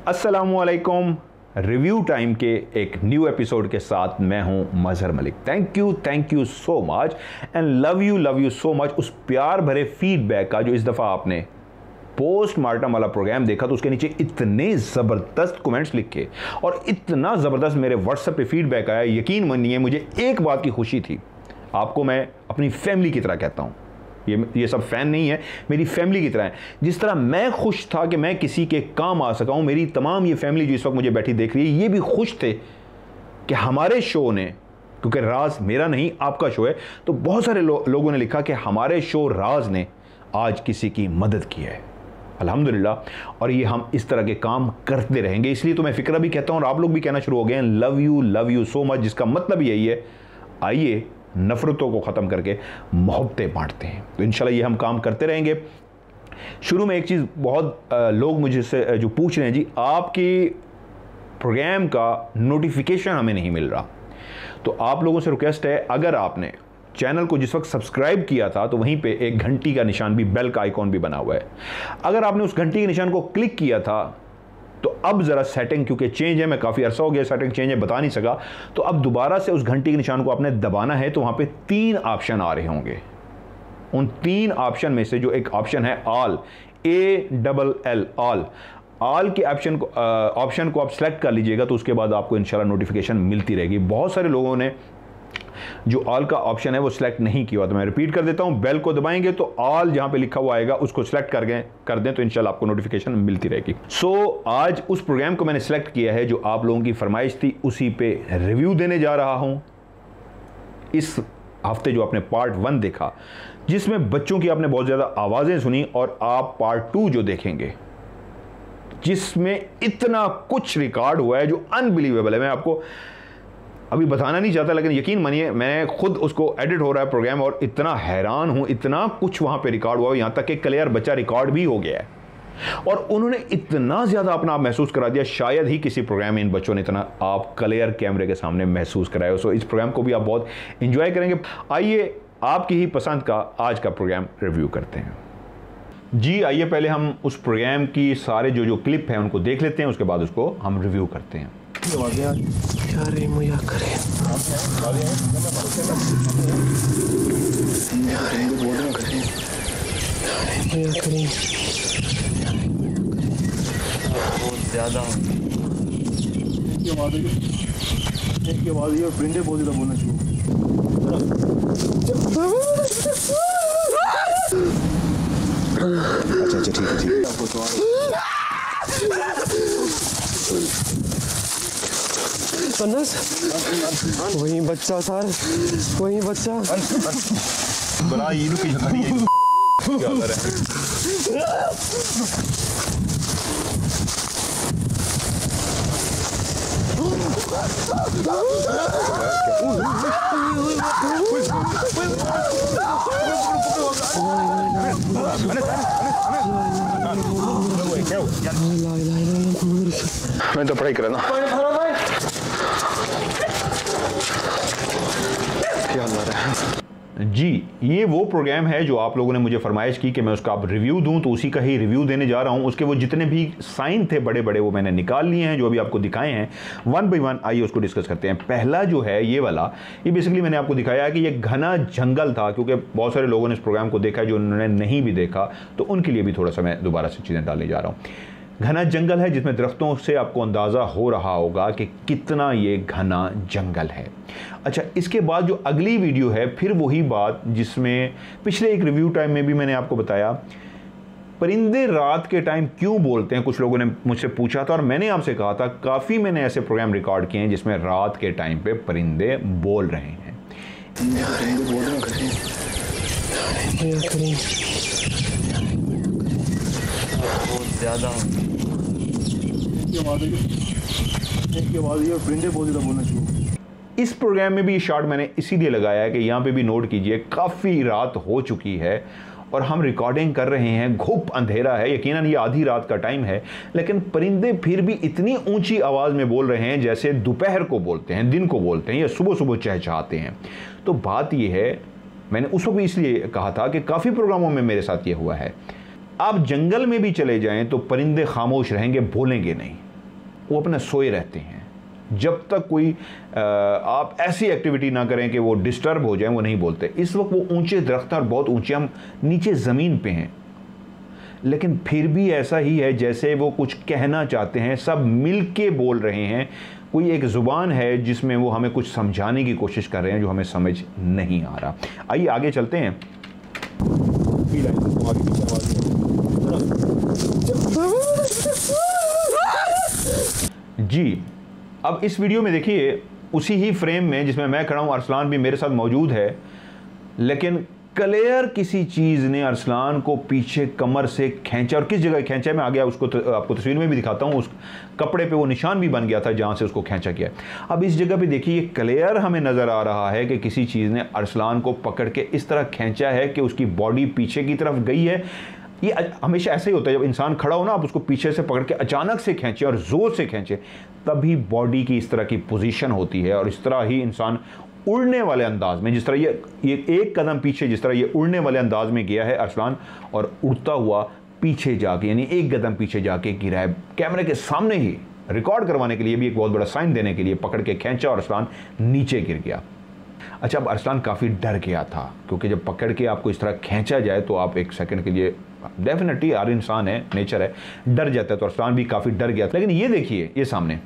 अस्सलामुअलैकुम। Review time के एक न्यू एपिसोड के साथ मैं हूं Mazhar Malik. Thank you so much and love you so much. उस प्यार भरे फीडबैक का जो इस दफ़ा आपने पोस्टमार्टम वाला प्रोग्राम देखा तो उसके नीचे इतने ज़बरदस्त कमेंट्स लिखे और इतना ज़बरदस्त मेरे व्हाट्सएप पे फीडबैक आया, यकीन मानिए मुझे एक बात की खुशी थी। आपको मैं अपनी फैमिली की तरह कहता हूँ, ये सब फैन नहीं है, मेरी फैमिली की तरह है। जिस तरह मैं खुश था कि मैं किसी के काम आ सका हूँ, मेरी तमाम ये फैमिली जो इस वक्त मुझे बैठी देख रही है ये भी खुश थे कि हमारे शो ने, क्योंकि राज मेरा नहीं आपका शो है, तो बहुत सारे लोगों ने लिखा कि हमारे शो राज ने आज किसी की मदद की है। अल्हम्दुलिल्लाह। और ये हम इस तरह के काम करते रहेंगे, इसलिए तो मैं फ़िक्रा भी कहता हूँ और आप लोग भी कहना शुरू हो गए हैं लव यू सो मच, जिसका मतलब यही है आइए नफ़रतों को ख़त्म करके मोहब्बतें बांटते हैं। तो इंशाल्लाह ये हम काम करते रहेंगे। शुरू में एक चीज़ बहुत लोग मुझे से जो पूछ रहे हैं, जी आपकी प्रोग्राम का नोटिफिकेशन हमें नहीं मिल रहा, तो आप लोगों से रिक्वेस्ट है, अगर आपने चैनल को जिस वक्त सब्सक्राइब किया था तो वहीं पे एक घंटी का निशान भी, बेल का आइकॉन भी बना हुआ है, अगर आपने उस घंटी के निशान को क्लिक किया था तो अब ज़रा सेटिंग, क्योंकि चेंज है, मैं काफ़ी अरसा हो गया सेटिंग चेंज है, बता नहीं सका, तो अब दोबारा से उस घंटी के निशान को आपने दबाना है। तो वहाँ पे 3 ऑप्शन आ रहे होंगे। उन 3 ऑप्शन में से जो एक ऑप्शन है ऑल, ALL ऑल के ऑप्शन को आप सेलेक्ट कर लीजिएगा, तो उसके बाद आपको इंशाल्लाह नोटिफिकेशन मिलती रहेगी। बहुत सारे लोगों ने जो ऑल का ऑप्शन है वो सिलेक्ट नहीं किया, तो मैं रिपीट कर देता हूं, बेल को दबाएंगे तो ऑल जहां पे लिखा हुआ आएगा उसको सिलेक्ट कर दें तो इंशाल्लाह आपको नोटिफिकेशन मिलती रहेगी। आज उस प्रोग्राम को मैंने सिलेक्ट किया है जो आप लोगों की फरमाइश थी, उसी पे रिव्यू देने जा रहा हूं। इस हफ्ते जो आपने पार्ट 1 देखा जिसमें बच्चों की आपने बहुत ज़्यादा आवाज़ें सुनी, और आप पार्ट 2 जो देखेंगे जिसमें इतना कुछ रिकॉर्ड हुआ है जो अनबिलीवेबल है। मैं आपको अभी बताना नहीं चाहता, लेकिन यकीन मानिए मैं खुद उसको एडिट हो रहा है प्रोग्राम और इतना हैरान हूं, इतना कुछ वहां पे रिकॉर्ड हुआ, यहां तक कि क्लियर बच्चा रिकॉर्ड भी हो गया है और उन्होंने इतना ज़्यादा अपना आप महसूस करा दिया, शायद ही किसी प्रोग्राम में इन बच्चों ने इतना आप क्लियर कैमरे के सामने महसूस कराया। सो इस प्रोग्राम को भी आप बहुत इंजॉय करेंगे। आइए आपकी ही पसंद का आज का प्रोग्राम रिव्यू करते हैं। जी आइए पहले हम उस प्रोग्राम की सारे जो क्लिप हैं उनको देख लेते हैं, उसके बाद उसको हम रिव्यू करते हैं। बहुत ज़्यादा इसके बाद ये प्रिंटे बहुत ज़्यादा बोलना शुरू। अच्छा ठीक है वही बच्चा सर, वही बच्चा बड़ा ये लोग क्या कर रहे हैं। मैं तो पढ़ाई कर रहा हूँ। जी ये वो प्रोग्राम है जो आप लोगों ने मुझे फरमाइश की कि मैं उसका आप रिव्यू दूं, तो उसी का ही रिव्यू देने जा रहा हूं। उसके वो जितने भी साइन थे बड़े बड़े वो मैंने निकाल लिए हैं, जो अभी आपको दिखाए हैं 1 बाय 1। आइए उसको डिस्कस करते हैं। पहला जो है ये वाला, ये बेसिकली मैंने आपको दिखाया कि ये घना जंगल था, क्योंकि बहुत सारे लोगों ने इस प्रोग्राम को देखा है जो उन्होंने नहीं भी देखा, तो उनके लिए भी थोड़ा सा मैं दोबारा से चीज़ें डालने जा रहा हूँ। घना जंगल है जिसमें दरख्तों से आपको अंदाज़ा हो रहा होगा कि कितना ये घना जंगल है। अच्छा, इसके बाद जो अगली वीडियो है फिर वही बात जिसमें पिछले एक रिव्यू टाइम में भी मैंने आपको बताया, परिंदे रात के टाइम क्यों बोलते हैं। कुछ लोगों ने मुझसे पूछा था और मैंने आपसे कहा था काफ़ी मैंने ऐसे प्रोग्राम रिकॉर्ड किए हैं जिसमें रात के टाइम पे परिंदे बोल रहे हैं। बहुत ज़्यादा इसके बाद ये प्रिंटे बहुत ज़्यादा बोलना शुरू। इस प्रोग्राम में भी ये शॉट मैंने इसीलिए लगाया है कि यहाँ पे भी नोट कीजिए काफ़ी रात हो चुकी है और हम रिकॉर्डिंग कर रहे हैं, घुप अंधेरा है, यकीनन ये आधी रात का टाइम है, लेकिन परिंदे फिर भी इतनी ऊंची आवाज़ में बोल रहे हैं जैसे दोपहर को बोलते हैं, दिन को बोलते हैं या सुबह सुबह चहचहाते हैं। तो बात ये है, मैंने उस वक्त भी इसलिए कहा था कि काफ़ी प्रोग्रामों में मेरे साथ ये हुआ है। आप जंगल में भी चले जाएं तो परिंदे खामोश रहेंगे, बोलेंगे नहीं। वो अपना सोए रहते हैं। जब तक कोई आप ऐसी एक्टिविटी ना करें कि वो डिस्टर्ब हो जाए, वो नहीं बोलते। इस वक्त वो ऊंचे दरख्त हैं और बहुत ऊंचे, हम नीचे ज़मीन पे हैं, लेकिन फिर भी ऐसा ही है जैसे वो कुछ कहना चाहते हैं, सब मिल के बोल रहे हैं। कोई एक ज़ुबान है जिसमें वो हमें कुछ समझाने की कोशिश कर रहे हैं जो हमें समझ नहीं आ रहा। आइए आगे चलते हैं। जी, अब इस वीडियो में देखिए उसी ही फ्रेम में जिसमें मैं खड़ा हूं, अरसलान भी मेरे साथ मौजूद है, लेकिन क्लियर किसी चीज़ ने अरसलान को पीछे कमर से खींचा। और किस जगह खींचा मैं आ गया उसको आपको तस्वीर में भी दिखाता हूँ। उस कपड़े पे वो निशान भी बन गया था जहाँ से उसको खींचा गया। अब इस जगह पे देखिए क्लियर हमें नज़र आ रहा है कि किसी चीज़ ने अरसलान को पकड़ के इस तरह खींचा है कि उसकी बॉडी पीछे की तरफ गई है। ये हमेशा ऐसे ही होता है, जब इंसान खड़ा हो ना, आप उसको पीछे से पकड़ के अचानक से खींचे और ज़ोर से खींचे, तभी बॉडी की इस तरह की पोजीशन होती है। और इस तरह ही इंसान उड़ने वाले अंदाज में, जिस तरह ये एक कदम पीछे, जिस तरह ये उड़ने वाले अंदाज में गया है अरसलान, और उड़ता हुआ पीछे जाके, यानी एक कदम पीछे जाके गिरा है। कैमरे के सामने ही रिकॉर्ड करवाने के लिए भी एक बहुत बड़ा साइन देने के लिए पकड़ के खींचा और अरसलान नीचे गिर गया। अच्छा, अब अरसलान काफ़ी डर गया था, क्योंकि जब पकड़ के आपको इस तरह खींचा जाए तो आप एक सेकंड के लिए, डेफिनेटली हर इंसान है, नेचर है, डर जाता है। तो अरसलान भी काफ़ी डर गया था। लेकिन ये देखिए, ये सामने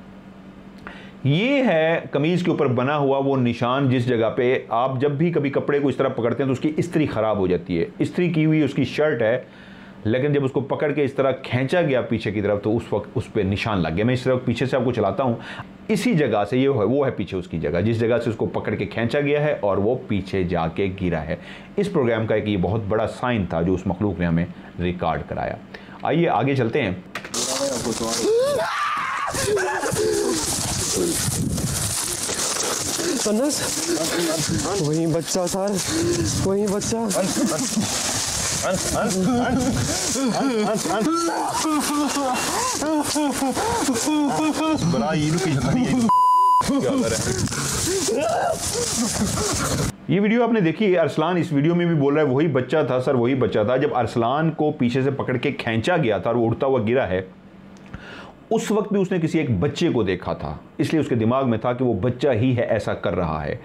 ये है कमीज़ के ऊपर बना हुआ वो निशान, जिस जगह पे आप जब भी कभी कपड़े को इस तरह पकड़ते हैं तो उसकी इस्त्री ख़राब हो जाती है। इस्त्री की हुई उसकी शर्ट है, लेकिन जब उसको पकड़ के इस तरह खींचा गया पीछे की तरफ तो उस वक्त उस पर निशान लग गया। मैं इस तरह पीछे से आपको चलाता हूँ, इसी जगह से, ये है वो है पीछे उसकी जगह, जिस जगह से उसको पकड़ के खींचा गया है और वो पीछे जाके गिरा है। इस प्रोग्राम का एक ये बहुत बड़ा साइन था जो उस मखलूक ने हमें रिकॉर्ड कराया। आइए आगे चलते हैं। वही बच्चा सर, वही बच्चा। ये वीडियो आपने देखी है, अरसलान इस वीडियो में भी बोल रहा है वही बच्चा था सर, वही बच्चा था। जब अरसलान को पीछे से पकड़ के खींचा गया था और वो उड़ता हुआ गिरा है, उस वक्त भी उसने किसी एक बच्चे को देखा था, इसलिए उसके दिमाग में था कि वो बच्चा ही है ऐसा कर रहा है।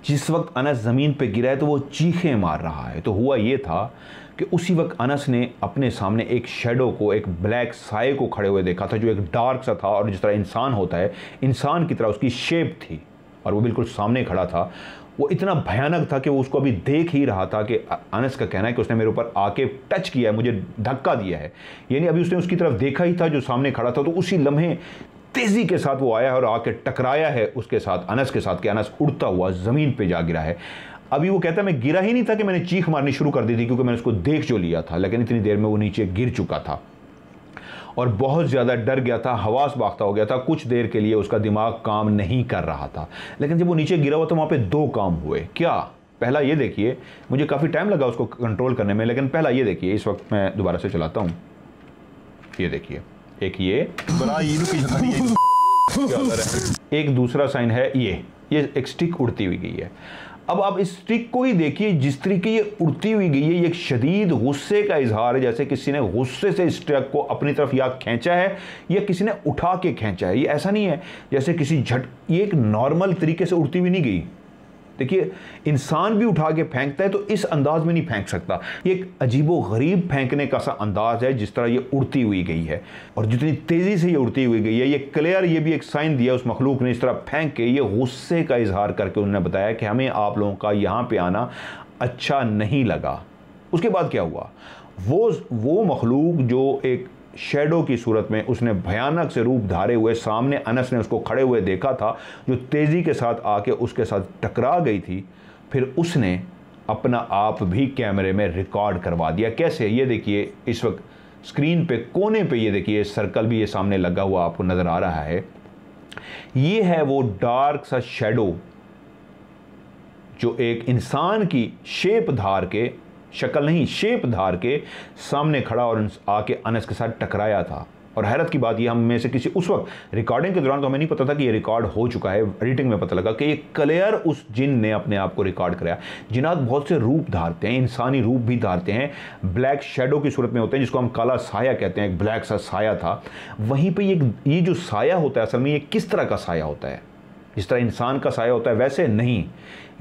जिस वक्त अनस ज़मीन पे गिरा है तो वो चीखें मार रहा है। तो हुआ ये था कि उसी वक्त अनस ने अपने सामने एक शेडो को, एक ब्लैक साए को खड़े हुए देखा था, जो एक डार्क सा था और जिस तरह इंसान होता है, इंसान की तरह उसकी शेप थी और वो बिल्कुल सामने खड़ा था। वो इतना भयानक था कि वो उसको अभी देख ही रहा था कि अनस का कहना है कि उसने मेरे ऊपर आके टच किया है, मुझे धक्का दिया है, यानी अभी उसने उसकी तरफ देखा ही था जो सामने खड़ा था। तो उसी लम्हे तेज़ी के साथ वो आया और आके टकराया है उसके साथ, अनस के साथ, कि अनस उड़ता हुआ ज़मीन पे जा गिरा है। अभी वो कहता है मैं गिरा ही नहीं था कि मैंने चीख मारनी शुरू कर दी थी, क्योंकि मैंने उसको देख जो लिया था, लेकिन इतनी देर में वो नीचे गिर चुका था और बहुत ज़्यादा डर गया था, हवास बाख्ता हो गया था। कुछ देर के लिए उसका दिमाग काम नहीं कर रहा था। लेकिन जब वो नीचे गिरा हुआ तो वहाँ पे दो काम हुए। क्या? पहला ये देखिए, मुझे काफ़ी टाइम लगा उसको कंट्रोल करने में, लेकिन पहला ये देखिए, इस वक्त मैं दोबारा से चलाता हूँ, ये देखिए, एक ये एक दूसरा साइन है, ये एक स्टिक उड़ती हुई गई है। अब आप इस स्टिक को ही देखिए, जिस तरीके ये उड़ती हुई गई है, ये एक शदीद गुस्से का इजहार है, जैसे किसी ने गुस्से से इस स्टिक को अपनी तरफ या खींचा है या किसी ने उठा के खींचा है। ये ऐसा नहीं है जैसे किसी ये एक नॉर्मल तरीके से उड़ती हुई नहीं गई। देखिए, इंसान भी उठा के फेंकता है तो इस अंदाज में नहीं फेंक सकता। ये एक अजीबो गरीब फेंकने का सा अंदाज है जिस तरह ये उड़ती हुई गई है, और जितनी तेज़ी से ये उड़ती हुई गई है, ये क्लियर, ये भी एक साइन दिया उस मखलूक ने, इस तरह फेंक के, ये गुस्से का इजहार करके उन्होंने बताया कि हमें आप लोगों का यहाँ पे आना अच्छा नहीं लगा। उसके बाद क्या हुआ, वो मखलूक जो एक शेडो की सूरत में, उसने भयानक से रूप धारे हुए, सामने अनस ने उसको खड़े हुए देखा था, जो तेज़ी के साथ आके उसके साथ टकरा गई थी, फिर उसने अपना आप भी कैमरे में रिकॉर्ड करवा दिया। कैसे? ये देखिए, इस वक्त स्क्रीन पे कोने पे ये देखिए सर्कल भी ये सामने लगा हुआ आपको नज़र आ रहा है। ये है वो डार्क सा शेडो जो एक इंसान की शेप धार के शक्ल नहीं शेप धार के सामने खड़ा और आके अनस के साथ टकराया था। और हैरत की बात ये, हम में से किसी उस वक्त रिकॉर्डिंग के दौरान तो हमें नहीं पता था कि ये रिकॉर्ड हो चुका है, एडिटिंग में पता लगा कि ये क्लियर उस जिन ने अपने आप को रिकॉर्ड कराया। जिन्नात बहुत से रूप धारते हैं, इंसानी रूप भी धारते हैं, ब्लैक शेडो की सूरत में होते हैं, जिसको हम काला साया कहते हैं। एक ब्लैक सा साया था वहीं पर। ये जो साया होता है असल में ये किस तरह का साया होता है? जिस तरह इंसान का साया होता है वैसे नहीं।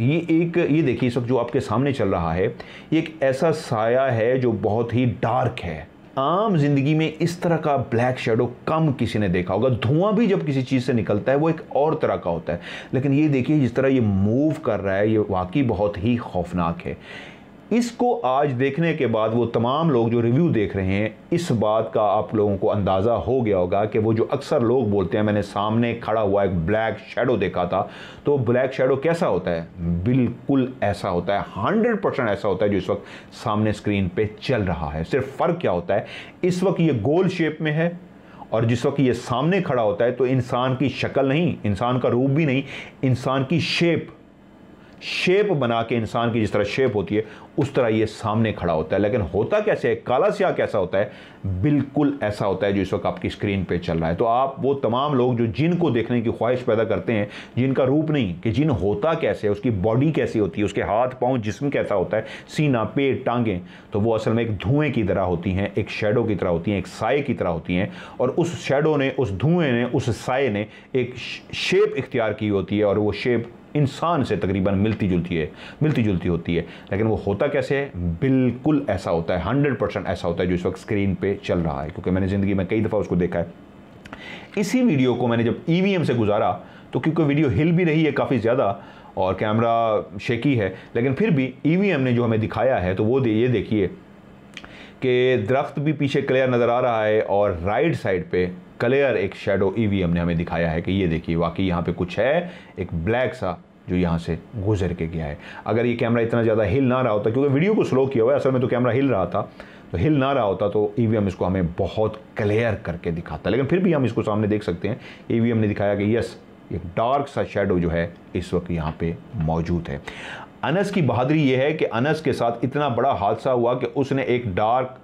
ये देखिए इस वक्त जो आपके सामने चल रहा है ये एक ऐसा साया है जो बहुत ही डार्क है। आम जिंदगी में इस तरह का ब्लैक शेडो कम किसी ने देखा होगा। धुआं भी जब किसी चीज़ से निकलता है वो एक और तरह का होता है, लेकिन ये देखिए जिस तरह ये मूव कर रहा है ये वाकई बहुत ही खौफनाक है। इसको आज देखने के बाद वो तमाम लोग जो रिव्यू देख रहे हैं, इस बात का आप लोगों को अंदाज़ा हो गया होगा कि वो जो अक्सर लोग बोलते हैं मैंने सामने खड़ा हुआ एक ब्लैक शेडो देखा था, तो ब्लैक शेडो कैसा होता है? बिल्कुल ऐसा होता है, 100% ऐसा होता है जो इस वक्त सामने स्क्रीन पे चल रहा है। सिर्फ फ़र्क क्या होता है, इस वक्त ये गोल शेप में है और जिस वक्त ये सामने खड़ा होता है तो इंसान की शक्ल नहीं, इंसान का रूप भी नहीं, इंसान की शेप बना के इंसान की जिस तरह शेप होती है उस तरह ये सामने खड़ा होता है। लेकिन होता कैसे है, काला स्याह कैसा होता है? बिल्कुल ऐसा होता है जो इस वक्त आपकी स्क्रीन पे चल रहा है। तो आप वो तमाम लोग जो जिन को देखने की ख्वाहिश पैदा करते हैं, जिनका रूप नहीं कि जिन होता कैसे है, उसकी बॉडी कैसी होती है, उसके हाथ पाँव जिस्म कैसा होता है, सीना पेट टांगें, तो वो असल में एक धुएँ की तरह होती हैं, एक शेडो की तरह होती हैं, एक साए की तरह होती हैं। और उस शेडो ने, उस धुएँ ने, उस साए ने एक शेप इख्तियार की होती है और वो शेप इंसान से तकरीबन मिलती जुलती होती है। लेकिन वो होता कैसे है? बिल्कुल ऐसा होता है, 100% ऐसा होता है जो इस वक्त स्क्रीन पे चल रहा है, क्योंकि मैंने ज़िंदगी में कई दफ़ा उसको देखा है। इसी वीडियो को मैंने जब EVM से गुजारा तो क्योंकि वीडियो हिल भी रही है काफ़ी ज़्यादा और कैमरा शेकी है, लेकिन फिर भी EVM ने जो हमें दिखाया है तो वो ये देखिए कि दरख्त भी पीछे क्लियर नज़र आ रहा है और राइट साइड पे क्लियर एक शेडो EVM ने हमें दिखाया है कि ये देखिए वाकई यहाँ पे कुछ है, एक ब्लैक सा जो यहाँ से गुजर के गया है। अगर ये कैमरा इतना ज़्यादा हिल ना रहा होता, क्योंकि वीडियो को स्लो किया हुआ है, असल में तो कैमरा हिल रहा था, तो हिल ना रहा होता तो EVM इसको हमें बहुत क्लियर करके दिखाता। लेकिन फिर भी हम इसको सामने देख सकते हैं। EVM ने दिखाया कि यस एक डार्क सा शेडो जो है इस वक्त यहाँ पे मौजूद है। अनस की बहादुरी ये है कि अनस के साथ इतना बड़ा हादसा हुआ कि उसने एक डार्क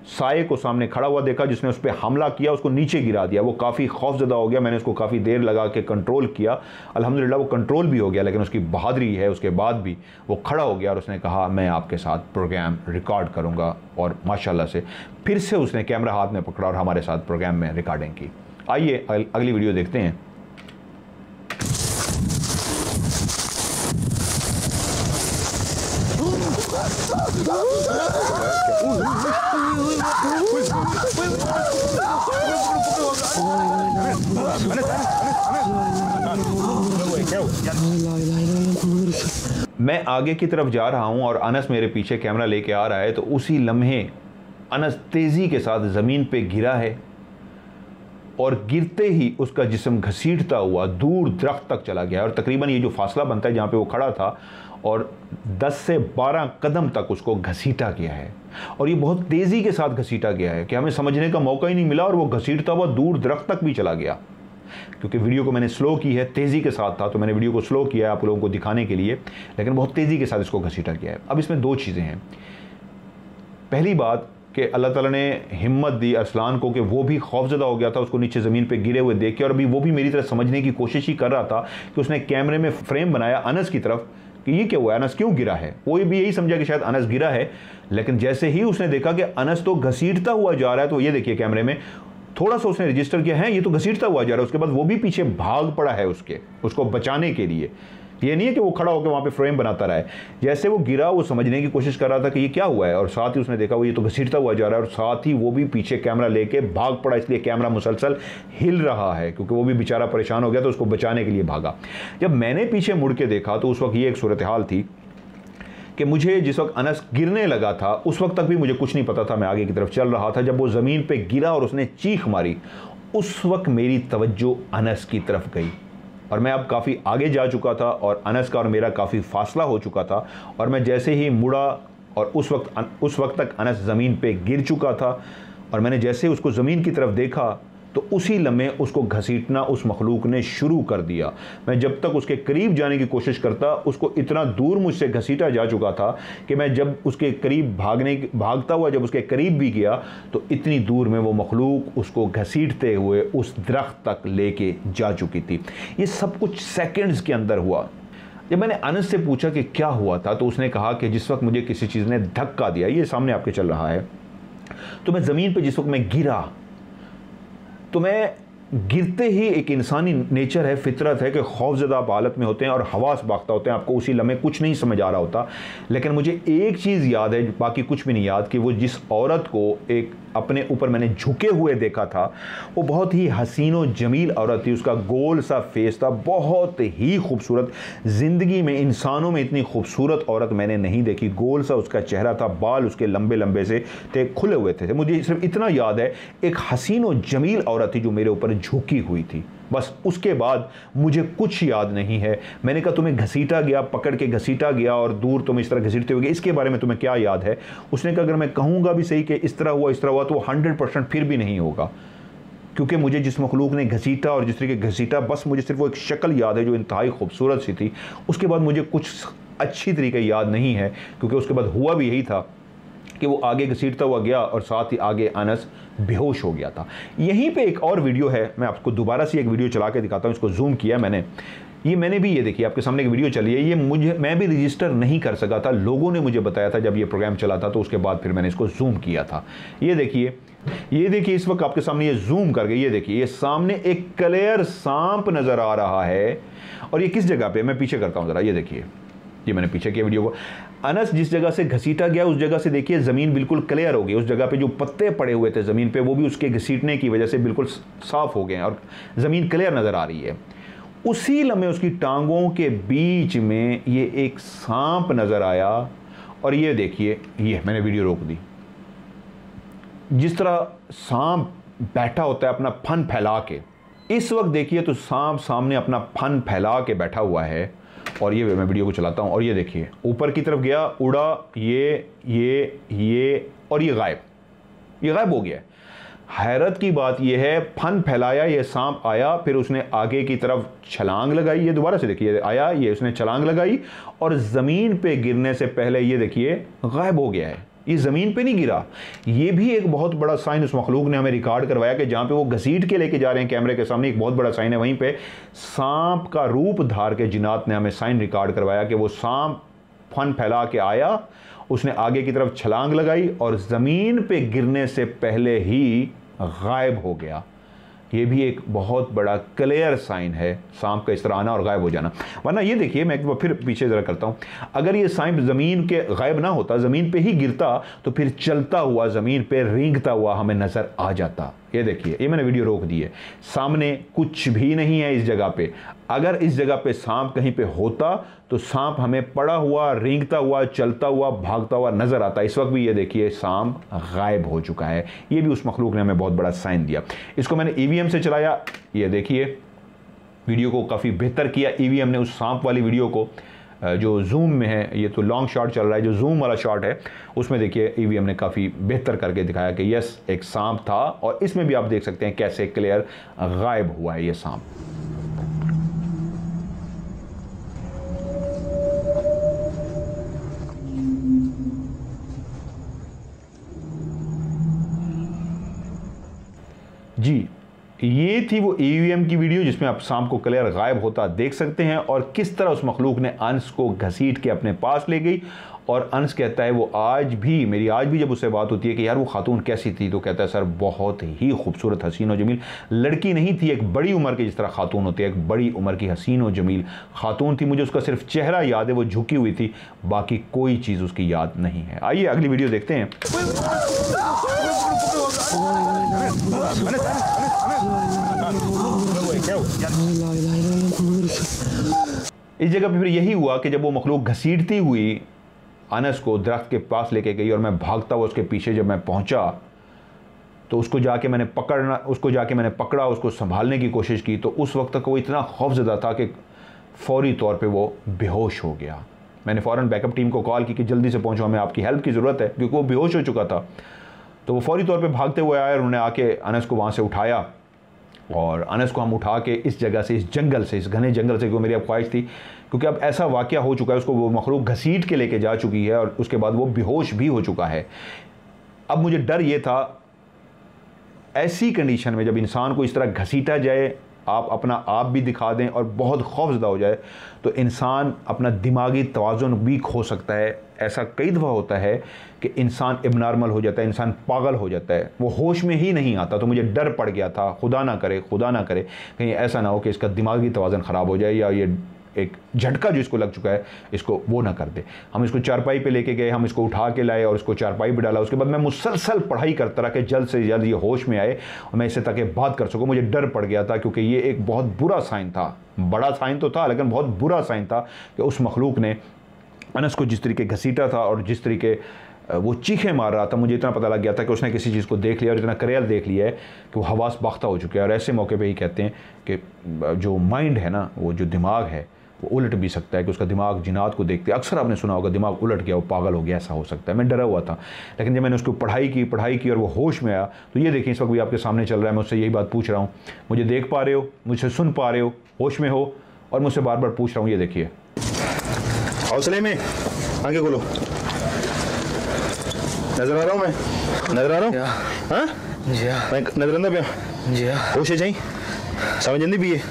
साए को सामने खड़ा हुआ देखा जिसने उस पर हमला किया, उसको नीचे गिरा दिया। वो काफ़ी खौफजदा हो गया, मैंने उसको काफ़ी देर लगा के कंट्रोल किया, अल्हम्दुलिल्लाह वो कंट्रोल भी हो गया। लेकिन उसकी बहादुरी है, उसके बाद भी वो खड़ा हो गया और उसने कहा मैं आपके साथ प्रोग्राम रिकॉर्ड करूँगा, और माशाल्लाह से फिर से उसने कैमरा हाथ में पकड़ा और हमारे साथ प्रोग्राम में रिकॉर्डिंग की। आइए अगली वीडियो देखते हैं। मैं आगे की तरफ जा रहा हूं और अनस मेरे पीछे कैमरा लेके आ रहा है, तो उसी लम्हे अनस तेजी के साथ जमीन पे गिरा है और गिरते ही उसका जिस्म घसीटता हुआ दूर दरख्त तक चला गया। और तकरीबन ये जो फासला बनता है जहाँ पे वो खड़ा था और 10 से 12 कदम तक उसको घसीटा गया है, और ये बहुत तेज़ी के साथ घसीटा गया है कि हमें समझने का मौका ही नहीं मिला, और वो घसीटता हुआ दूर दरख्त तक भी चला गया। क्योंकि वीडियो को मैंने स्लो की है, तेज़ी के साथ था तो मैंने वीडियो को स्लो किया है आप लोगों को दिखाने के लिए, लेकिन बहुत तेज़ी के साथ इसको घसीटा गया है। अब इसमें दो चीज़ें हैं। पहली बात कि अल्लाह ताला ने हिम्मत दी अरसलान को कि वो भी खौफजदा हो गया था उसको नीचे ज़मीन पे गिरे हुए देख के, और अभी वो भी मेरी तरह समझने की कोशिश ही कर रहा था कि उसने कैमरे में फ्रेम बनाया अनस की तरफ कि ये क्या हुआ है, अनस क्यों गिरा है। वो भी यही समझा कि शायद अनस गिरा है, लेकिन जैसे ही उसने देखा कि अनस तो घसीटता हुआ जा रहा है, तो ये देखिए कैमरे में थोड़ा सा उसने रजिस्टर किया है, ये तो घसीटता हुआ जा रहा है। उसके बाद वो भी पीछे भाग पड़ा है उसको बचाने के लिए। ये नहीं है कि वो खड़ा होकर वहाँ पे फ्रेम बनाता रहा है। जैसे वो गिरा वो समझने की कोशिश कर रहा था कि ये क्या हुआ है, और साथ ही उसने देखा वो ये तो घसीटता हुआ जा रहा है, और साथ ही वो भी पीछे कैमरा लेके भाग पड़ा। इसलिए कैमरा मुसलसल हिल रहा है क्योंकि वो भी बेचारा परेशान हो गया, तो उसको बचाने के लिए भागा। जब मैंने पीछे मुड़ के देखा तो उस वक्त ये एक सूरत हाल थी कि मुझे जिस वक्त अनस गिरने लगा था उस वक्त तक भी मुझे कुछ नहीं पता था, मैं आगे की तरफ चल रहा था। जब वो ज़मीन पर गिरा और उसने चीख मारी, उस वक्त मेरी तवज्जो अनस की तरफ गई, और मैं अब काफ़ी आगे जा चुका था और अनस का और मेरा काफ़ी फासला हो चुका था। और मैं जैसे ही मुड़ा और उस वक्त तक अनस ज़मीन पे गिर चुका था, और मैंने जैसे उसको ज़मीन की तरफ देखा तो उसी लम्हे उसको घसीटना उस मखलूक ने शुरू कर दिया। मैं जब तक उसके करीब जाने की कोशिश करता, उसको इतना दूर मुझसे घसीटा जा चुका था कि मैं जब उसके करीब भागता हुआ जब उसके करीब भी गया तो इतनी दूर में वो मखलूक उसको घसीटते हुए उस दरख्त तक लेके जा चुकी थी। ये सब कुछ सेकंड्स के अंदर हुआ। जब मैंने अनस से पूछा कि क्या हुआ था, तो उसने कहा कि जिस वक्त मुझे किसी चीज़ ने धक्का दिया, ये सामने आपके चल रहा है, तो मैं ज़मीन पे जिस वक्त मैं गिरा, तो मैं गिरते ही, एक इंसानी नेचर है, फितरत है कि खौफजदा आप हालत में होते हैं और हवास भागता होते हैं, आपको उसी लम्हे कुछ नहीं समझ आ रहा होता। लेकिन मुझे एक चीज़ याद है, बाकी कुछ भी नहीं याद, कि वो जिस औरत को एक अपने ऊपर मैंने झुके हुए देखा था, वो बहुत ही हसीन व जमील औरत थी। उसका गोल सा फेस था, बहुत ही खूबसूरत। ज़िंदगी में इंसानों में इतनी खूबसूरत औरत मैंने नहीं देखी। गोल सा उसका चेहरा था, बाल उसके लंबे लंबे से थे, खुले हुए थे। मुझे सिर्फ इतना याद है, एक हसीन व जमील औरत थी जो मेरे ऊपर झुकी हुई थी। बस उसके बाद मुझे कुछ याद नहीं है। मैंने कहा तुम्हें घसीटा गया, पकड़ के घसीटा गया और दूर तुम इस तरह घसीटते हुए, इसके बारे में तुम्हें क्या याद है? उसने कहा अगर मैं कहूँगा भी सही कि इस तरह हुआ तो वो 100% फिर भी नहीं होगा, क्योंकि मुझे जिस मखलूक ने घसीटा और जिस तरीके घसीटा, बस मुझे सिर्फ वो एक शक्ल याद है जो इंतहाई खूबसूरत सी थी। उसके बाद मुझे कुछ अच्छी तरीके याद नहीं है, क्योंकि उसके बाद हुआ भी यही था कि वो आगे घसीटता हुआ गया और साथ ही आगे अनस बेहोश हो गया था। यहीं पे एक और वीडियो है, मैं आपको दोबारा से एक वीडियो चला के दिखाता हूँ। इसको जूम किया मैंने भी, ये देखिए आपके सामने एक वीडियो चली है। ये मैं भी रजिस्टर नहीं कर सका था, लोगों ने मुझे बताया था जब ये प्रोग्राम चला था, तो उसके बाद फिर मैंने इसको जूम किया था। ये देखिए इस वक्त आपके सामने ये जूम करके, ये देखिए ये सामने एक क्लियर सांप नजर आ रहा है। और ये किस जगह पे, मैं पीछे करता हूँ जरा, ये देखिए, ये मैंने पीछे किया वीडियो को। अनस जिस जगह से घसीटा गया उस जगह से देखिए ज़मीन बिल्कुल क्लियर हो गई। उस जगह पे जो पत्ते पड़े हुए थे ज़मीन पे, वो भी उसके घसीटने की वजह से बिल्कुल साफ हो गए हैं और ज़मीन क्लियर नज़र आ रही है। उसी लम्हे उसकी टांगों के बीच में ये एक सांप नज़र आया। और ये देखिए, ये मैंने वीडियो रोक दी। जिस तरह सांप बैठा होता है अपना फन फैला के, इस वक्त देखिए तो सांप सामने अपना फन फैला के बैठा हुआ है। और ये मैं वीडियो को चलाता हूँ और ये देखिए ऊपर की तरफ गया, उड़ा, ये और ये गायब हो गया। हैरत की बात यह है, फन फैलाया, ये सांप आया, फिर उसने आगे की तरफ छलांग लगाई। ये दोबारा से देखिए, आया, ये उसने छलांग लगाई और ज़मीन पे गिरने से पहले ये देखिए गायब हो गया है। ये ज़मीन पे नहीं गिरा। ये भी एक बहुत बड़ा साइन उस मखलूक ने हमें रिकॉर्ड करवाया कि जहाँ पे वो घसीट के लेके जा रहे हैं कैमरे के सामने, एक बहुत बड़ा साइन है। वहीं पे सांप का रूप धार के जिन्नात ने हमें साइन रिकॉर्ड करवाया कि वो सांप फन फैला के आया, उसने आगे की तरफ छलांग लगाई और ज़मीन पे गिरने से पहले ही गायब हो गया। ये भी एक बहुत बड़ा क्लियर साइन है सांप का इस तरह आना और गायब हो जाना। वरना ये देखिए, मैं एक बार फिर पीछे ज़रा करता हूँ, अगर ये सांप ज़मीन के गायब ना होता, ज़मीन पे ही गिरता, तो फिर चलता हुआ ज़मीन पे रेंगता हुआ हमें नज़र आ जाता। ये देखिए, ये मैंने वीडियो रोक दी है, सामने कुछ भी नहीं है इस जगह पे। अगर इस जगह पे सांप कहीं पे होता तो सांप हमें पड़ा हुआ, रेंगता हुआ, चलता हुआ, भागता हुआ नजर आता। इस वक्त भी ये देखिए सांप गायब हो चुका है। ये भी उस मखलूक ने हमें बहुत बड़ा साइन दिया। इसको मैंने ईवीएम से चलाया, ये देखिए वीडियो को काफ़ी बेहतर किया ईवीएम ने। उस सांप वाली वीडियो को जो जूम में है, ये तो लॉन्ग शॉट चल रहा है, जो जूम वाला शॉट है उसमें देखिए ईवीएम ने काफ़ी बेहतर करके दिखाया कि यस एक सांप था। और इसमें भी आप देख सकते हैं कैसे क्लियर गायब हुआ है ये सांप। जी, ये थी वो ईवीएम की वीडियो जिसमें आप सांप को क्लियर गायब होता देख सकते हैं और किस तरह उस मखलूक ने अंश को घसीट के अपने पास ले गई। और अंश कहता है वो आज भी जब उससे बात होती है कि यार वो खातून कैसी थी, तो कहता है सर बहुत ही खूबसूरत, हसीन और जमील लड़की नहीं थी, एक बड़ी उम्र की, जिस तरह खातून होती है, एक बड़ी उम्र की हसीन और जमील खातून थी। मुझे उसका सिर्फ चेहरा याद है, वो झुकी हुई थी, बाकी कोई चीज़ उसकी याद नहीं है। आइए अगली वीडियो देखते हैं। इस जगह पे फिर यही हुआ कि जब वो मखलूक घसीटती हुई अनस को दरख्त के पास लेके गई और मैं भागता हुआ उसके पीछे जब मैं पहुंचा, तो उसको जाके मैंने पकड़ा, उसको संभालने की कोशिश की, तो उस वक्त तक वो इतना खौफजदा था कि फौरी तौर पे वो बेहोश हो गया। मैंने फ़ौरन बैकअप टीम को कॉल की कि जल्दी से पहुंचो, हमें आपकी हेल्प की ज़रूरत है, क्योंकि वो बेहोश हो चुका था। तो वो फौरी तौर पे भागते हुए आए और उन्होंने आके अनस को वहाँ से उठाया और अनस को हम उठा के इस जगह से, इस जंगल से, इस घने जंगल से, क्योंकि मेरी अब ख्वाहिश थी, क्योंकि अब ऐसा वाक़या हो चुका है, उसको वो मखलूक घसीट के लेके जा चुकी है और उसके बाद वो बेहोश भी हो चुका है। अब मुझे डर ये था, ऐसी कंडीशन में जब इंसान को इस तरह घसीटा जाए, आप अपना आप भी दिखा दें और बहुत खौफजदा हो जाए, तो इंसान अपना दिमागी तवाज़ुन भी खो सकता है। ऐसा कई दफ़ा होता है कि इंसान इब्नॉर्मल हो जाता है, इंसान पागल हो जाता है, वो होश में ही नहीं आता। तो मुझे डर पड़ गया था, खुदा ना करे कहीं ऐसा ना हो कि इसका दिमागी तवाज़ुन ख़राब हो जाए या ये एक झटका जो इसको लग चुका है इसको वो ना कर दे। हम इसको चारपाई पे लेके गए, हम इसको उठा के लाए और इसको चारपाई पे डाला। उसके बाद मैं मुसलसल पढ़ाई करता रहा कि जल्द से जल्द ये होश में आए और मैं इससे ताकि बात कर सकूँ। मुझे डर पड़ गया था क्योंकि ये एक बहुत बुरा साइन था, बड़ा साइन तो था लेकिन बहुत बुरा साइन था कि उस मखलूक ने अनस को जिस तरीके घसीटा था और जिस तरीके वो चीखें मार रहा था, मुझे इतना पता लग गया था कि उसने किसी चीज़ को देख लिया और इतना क्लियर देख लिया है कि वो हवास बाख्ता हो चुके हैं। और ऐसे मौके पे ही कहते हैं कि जो माइंड है ना, वो जो दिमाग है वो उलट भी सकता है, कि उसका दिमाग जिन्नात को देखते, अक्सर आपने सुना होगा दिमाग उलट गया, वो पागल हो गया, ऐसा हो सकता है। मैं डरा हुआ था, लेकिन जब मैंने उसको पढ़ाई की और वो होश में आया, तो ये देखिए इस वक्त भी आपके सामने चल रहा है, मैं उससे यही बात पूछ रहा हूँ, मुझे देख पा रहे हो, मुझसे सुन पा रहे हो, होश में हो, और मुझसे बार बार पूछ रहा हूँ। ये देखिए, हौसले में आगे खोलो। नजर आ रहा हूँ मैं, नजर आ रहा हूँ। हाँ जी हाँ, मैं नजर अंदर पिया जी हाँ, होश है चाहिए, समझ अंदर भी है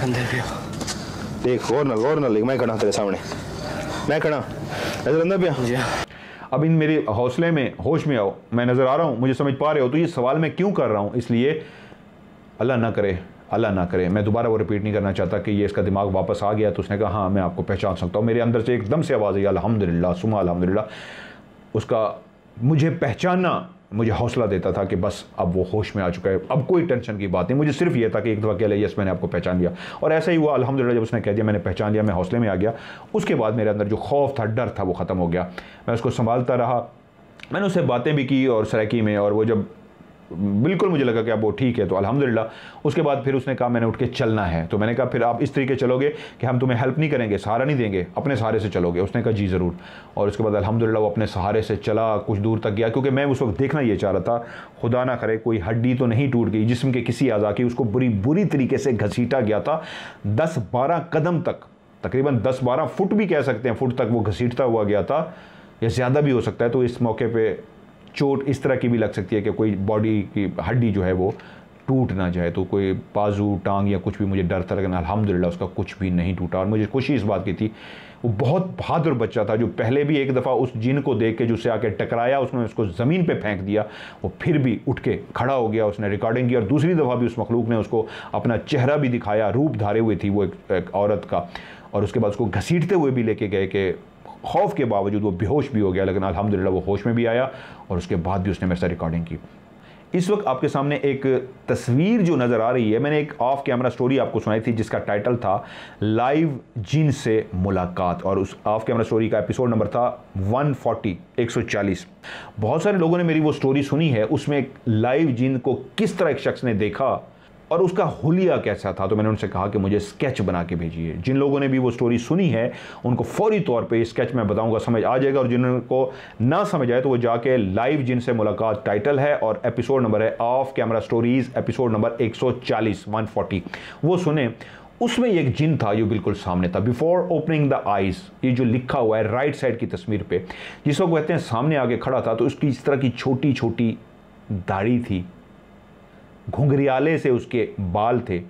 अंदर भी हो। देख गौर न लेक, मैं खड़ा तेरे सामने, मैं खड़ा, नजर अंदर पिया। जी हाँ, अब इन मेरे हौसले में, होश में आओ, मैं नज़र आ रहा हूँ, मुझे समझ पा रहे हो। तो ये सवाल मैं क्यों कर रहा हूँ, इसलिए अल्लाह ना करे मैं दोबारा वो रिपीट नहीं करना चाहता कि ये इसका दिमाग वापस आ गया। तो उसने कहा हाँ मैं आपको पहचान सकता हूँ। मेरे अंदर से एकदम से आवाज़ आई अल्हम्दुलिल्लाह सुम्मा अल्हम्दुलिल्लाह। उसका मुझे पहचानना मुझे हौसला देता था कि बस अब वो होश में आ चुका है, अब कोई टेंशन की बात नहीं। मुझे सिर्फ ये था कि एक दफ़ा कह लिया यस मैंने आपको पहचान लिया, और ऐसा ही हुआ अल्हम्दुलिल्लाह। जब उसने कह दिया मैंने पहचान लिया, मैं हौसले में आ गया। उसके बाद मेरे अंदर जो खौफ था, डर था, वो ख़त्म हो गया। मैं उसको संभालता रहा, मैंने उससे बातें भी की और सराकी में, और वो जब बिल्कुल मुझे लगा कि अब वो ठीक है तो अल्हम्दुलिल्लाह। उसके बाद फिर उसने कहा मैंने उठ के चलना है, तो मैंने कहा फिर आप इस तरीके चलोगे कि हम तुम्हें हेल्प नहीं करेंगे, सहारा नहीं देंगे, अपने सहारे से चलोगे? उसने कहा जी ज़रूर। और उसके बाद अल्हम्दुलिल्लाह वो अपने सहारे से चला, कुछ दूर तक गया, क्योंकि मैं उस वक्त देखना ये चाह रहा था खुदा ना करे कोई हड्डी तो नहीं टूट गई जिस्म के किसी अज़ा की। उसको बुरी तरीके से घसीटा गया था, 10-12 कदम तक, तकरीबन 10-12 फुट भी कह सकते हैं, फुट तक वो घसीटता हुआ गया था, या ज़्यादा भी हो सकता है। तो इस मौके पे चोट इस तरह की भी लग सकती है कि कोई बॉडी की हड्डी जो है वो टूट ना जाए, तो कोई बाजू टांग या कुछ भी मुझे डर था, लेकिन अल्हम्दुलिल्लाह उसका कुछ भी नहीं टूटा। और मुझे खुशी इस बात की थी, वो बहुत बहादुर बच्चा था जो पहले भी एक दफ़ा उस जिन को देख के जो उससे आके टकराया, उसने उसको ज़मीन पे फेंक दिया, वो फिर भी उठ के खड़ा हो गया, उसने रिकॉर्डिंग की। और दूसरी दफ़ा भी उस मखलूक ने उसको अपना चेहरा भी दिखाया, रूप धारे हुए थी वो एक औरत का, और उसके बाद उसको घसीटते हुए भी लेके गए कि खौफ के बावजूद वो बेहोश भी हो गया, लेकिन अल्हम्दुलिल्लाह वो होश में भी आया, और उसके बाद भी उसने मेरे साथ रिकॉर्डिंग की। इस वक्त आपके सामने एक तस्वीर जो नज़र आ रही है, मैंने एक ऑफ कैमरा स्टोरी आपको सुनाई थी जिसका टाइटल था लाइव जिन से मुलाकात, और उस ऑफ कैमरा स्टोरी का एपिसोड नंबर था 140। बहुत सारे लोगों ने मेरी वो स्टोरी सुनी है। उसमें एक लाइव जिन को किस तरह एक शख्स ने देखा और उसका हुलिया कैसा था, तो मैंने उनसे कहा कि मुझे स्केच बना के भेजिए। जिन लोगों ने भी वो स्टोरी सुनी है उनको फौरी तौर पे स्केच मैं बताऊंगा, समझ आ जाएगा, और जिनको ना समझ आए तो वो जाके लाइव जिन से मुलाकात टाइटल है और एपिसोड नंबर है of camera stories, episode number 140 वो सुने। उसमें एक जिन था जो बिल्कुल सामने था, बिफोर ओपनिंग द आइज, ये जो लिखा हुआ है राइट साइड की तस्वीर पे, जिस वक्त कहते हैं सामने आके खड़ा था, तो उसकी इस तरह की छोटी छोटी दाढ़ी थी, घुंघरियाले से उसके बाल थे,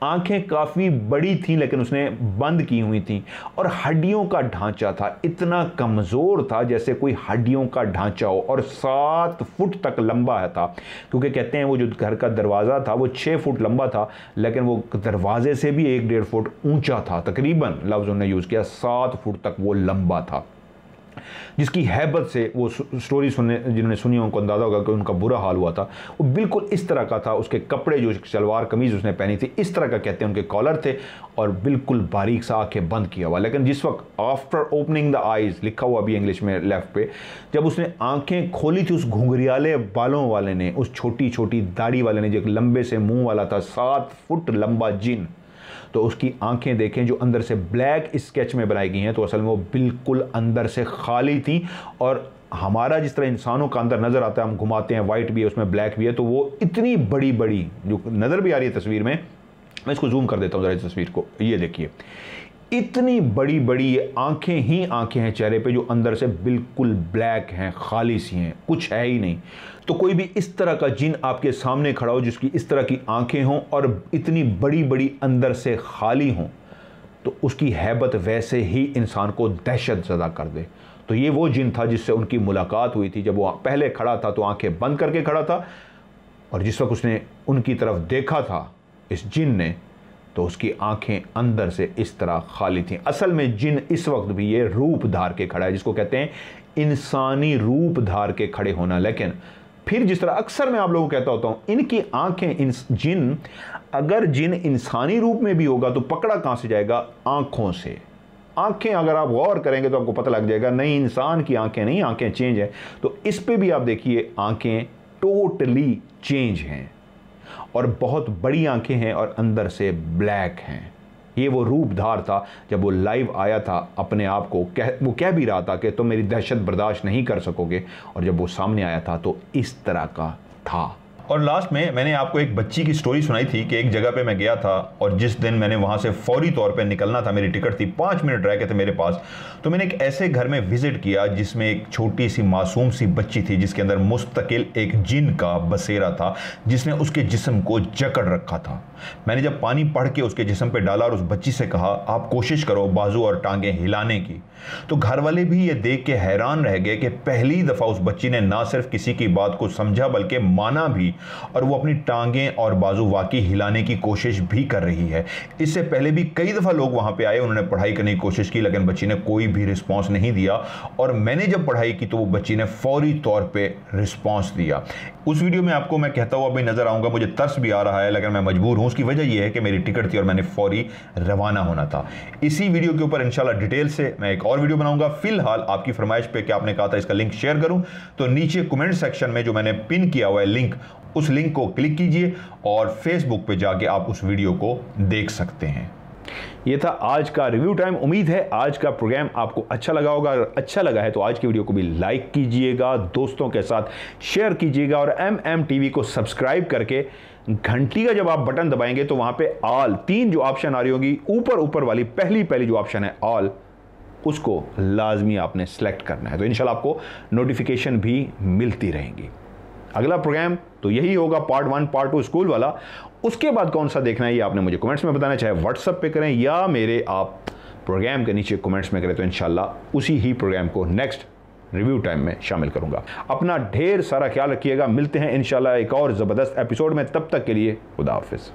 आंखें काफ़ी बड़ी थी लेकिन उसने बंद की हुई थी, और हड्डियों का ढांचा था, इतना कमज़ोर था जैसे कोई हड्डियों का ढांचा हो, और 7 फुट तक लंबा है था, क्योंकि कहते हैं वो जो घर का दरवाज़ा था वो 6 फुट लंबा था, लेकिन वो दरवाजे से भी 1-1.5 फुट ऊंचा था, तकरीबन लफ्ज़ उन्होंने यूज़ किया 7 फुट तक वो लंबा था, जिसकी हैबत से वो स्टोरी सुनने जिन्होंने सुनी उनको अंदाज़ा होगा कि उनका बुरा हाल हुआ था। वो बिल्कुल इस तरह का था, उसके कपड़े जो शलवार कमीज़ उसने पहनी थी इस तरह का, कहते हैं उनके कॉलर थे, और बिल्कुल बारीक सा आंखें बंद किया हुआ। लेकिन जिस वक्त आफ्टर ओपनिंग द आइज़ लिखा हुआ भी इंग्लिश में लेफ्ट पे, जब उसने आंखें खोली थी उस घुंघरियाले बालों वाले ने, उस छोटी छोटी दाढ़ी वाले ने, जो एक लंबे से मुँह वाला था, 7 फुट लंबा जिन, तो उसकी आंखें देखें जो अंदर से ब्लैक स्केच में बनाई गई हैं, तो असल में वो बिल्कुल अंदर से खाली थी, और हमारा जिस तरह इंसानों का अंदर नज़र आता है, हम घुमाते हैं, वाइट भी है उसमें, ब्लैक भी है, तो वो इतनी बड़ी बड़ी जो नज़र भी आ रही है तस्वीर में, मैं इसको जूम कर देता हूँ ज़रा इस तस्वीर को, ये देखिए इतनी बड़ी बड़ी ये आंखें ही आंखें हैं चेहरे पे, जो अंदर से बिल्कुल ब्लैक हैं, खाली सी हैं, कुछ है ही नहीं। तो कोई भी इस तरह का जिन आपके सामने खड़ा हो जिसकी इस तरह की आंखें हों और इतनी बड़ी बड़ी अंदर से खाली हों, तो उसकी हैबत वैसे ही इंसान को दहशत ज़दा कर दे। तो ये वो जिन था जिससे उनकी मुलाकात हुई थी। जब वो पहले खड़ा था तो आंखें बंद करके खड़ा था, और जिस वक्त उसने उनकी तरफ देखा था इस जिन ने, तो उसकी आंखें अंदर से इस तरह खाली थीं। असल में जिन इस वक्त भी ये रूप धार के खड़ा है, जिसको कहते हैं इंसानी रूप धार के खड़े होना। लेकिन फिर जिस तरह अक्सर मैं आप लोगों को कहता होता हूँ, इनकी आंखें जिन, अगर जिन इंसानी रूप में भी होगा तो पकड़ा कहाँ से जाएगा? आंखों से। आंखें अगर आप गौर करेंगे तो आपको पता लग जाएगा नहीं, इंसान की आंखें नहीं, आंखें चेंज हैं। तो इस पे भी आप देखिए आंखें टोटली चेंज हैं और बहुत बड़ी आंखें हैं और अंदर से ब्लैक हैं। ये वो रूपधार था जब वो लाइव आया था, अपने आप को वो कह भी रहा था कि तुम मेरी दहशत बर्दाश्त नहीं कर सकोगे, और जब वो सामने आया था तो इस तरह का था। और लास्ट में मैंने आपको एक बच्ची की स्टोरी सुनाई थी कि एक जगह पे मैं गया था और जिस दिन मैंने वहाँ से फौरी तौर पे निकलना था, मेरी टिकट थी, 5 मिनट रह गए थे मेरे पास, तो मैंने एक ऐसे घर में विजिट किया जिसमें एक छोटी सी मासूम सी बच्ची थी जिसके अंदर मुस्तकिल एक जिन का बसेरा था जिसने उसके जिस्म को जकड़ रखा था। मैंने जब पानी पढ़ के उसके जिस्म पे डाला और उस बच्ची से कहा आप कोशिश करो बाजू और टांगें हिलाने की, तो घर वाले भी ये देख के हैरान रह गए कि पहली दफ़ा उस बच्ची ने ना सिर्फ किसी की बात को समझा बल्कि माना भी, और वो अपनी टांगें और बाजू वाकई हिलाने की कोशिश भी कर रही है। इससे पहले भी कई दफ़ा लोग वहाँ पे आए, उन्होंने पढ़ाई करने की कोशिश की, लेकिन बच्ची ने कोई भी रिस्पॉन्स नहीं दिया, और मैंने जब पढ़ाई की तो वो बच्ची ने फौरी तौर पे रिस्पॉन्स दिया। उस वीडियो में आपको मैं कहता हुआ भी नज़र आऊँगा, मुझे तरस भी आ रहा है लेकिन मैं मजबूर हूँ। उसकी वजह यह है कि मेरी टिकट थी और मैंने फौरी रवाना होना था। इसी वीडियो के ऊपर इंशाल्लाह डिटेल से मैं एक और वीडियो बनाऊंगा। फिलहाल आपकी फरमाइश पे कि आपने कहा था इसका लिंक शेयर करूं, तो नीचे कमेंट सेक्शन में जो मैंने पिन किया हुआ है लिंक, उस लिंक को क्लिक कीजिए और फेसबुक पे जाके आप उस वीडियो को देख सकते हैं। ये था आज का रिव्यू टाइम। उम्मीद है आज का प्रोग्राम आपको अच्छा लगा होगा। अगर अच्छा लगा है तो आज की वीडियो को भी लाइक कीजिएगा, दोस्तों के साथ शेयर कीजिएगा, और MMTV को सब्सक्राइब करके घंटी का जब आप बटन दबाएंगे तो वहां पे ऑल 3 जो ऑप्शन आ रही होगी, ऊपर वाली पहली जो ऑप्शन है ऑल, उसको लाजमी आपने सेलेक्ट करना है, तो इंशाल्लाह आपको नोटिफिकेशन भी मिलती रहेंगी। अगला प्रोग्राम तो यही होगा, पार्ट 1 पार्ट 2 स्कूल वाला। उसके बाद कौन सा देखना है ये आपने मुझे कमेंट्स में बताना, चाहे व्हाट्सएप पे करें या मेरे आप प्रोग्राम के नीचे कमेंट्स में करें, तो इंशाल्लाह उसी ही प्रोग्राम को नेक्स्ट रिव्यू टाइम में शामिल करूंगा। अपना ढेर सारा ख्याल रखिएगा। मिलते हैं इंशाल्लाह एक और ज़बरदस्त एपिसोड में, तब तक के लिए खुदा हाफिज़।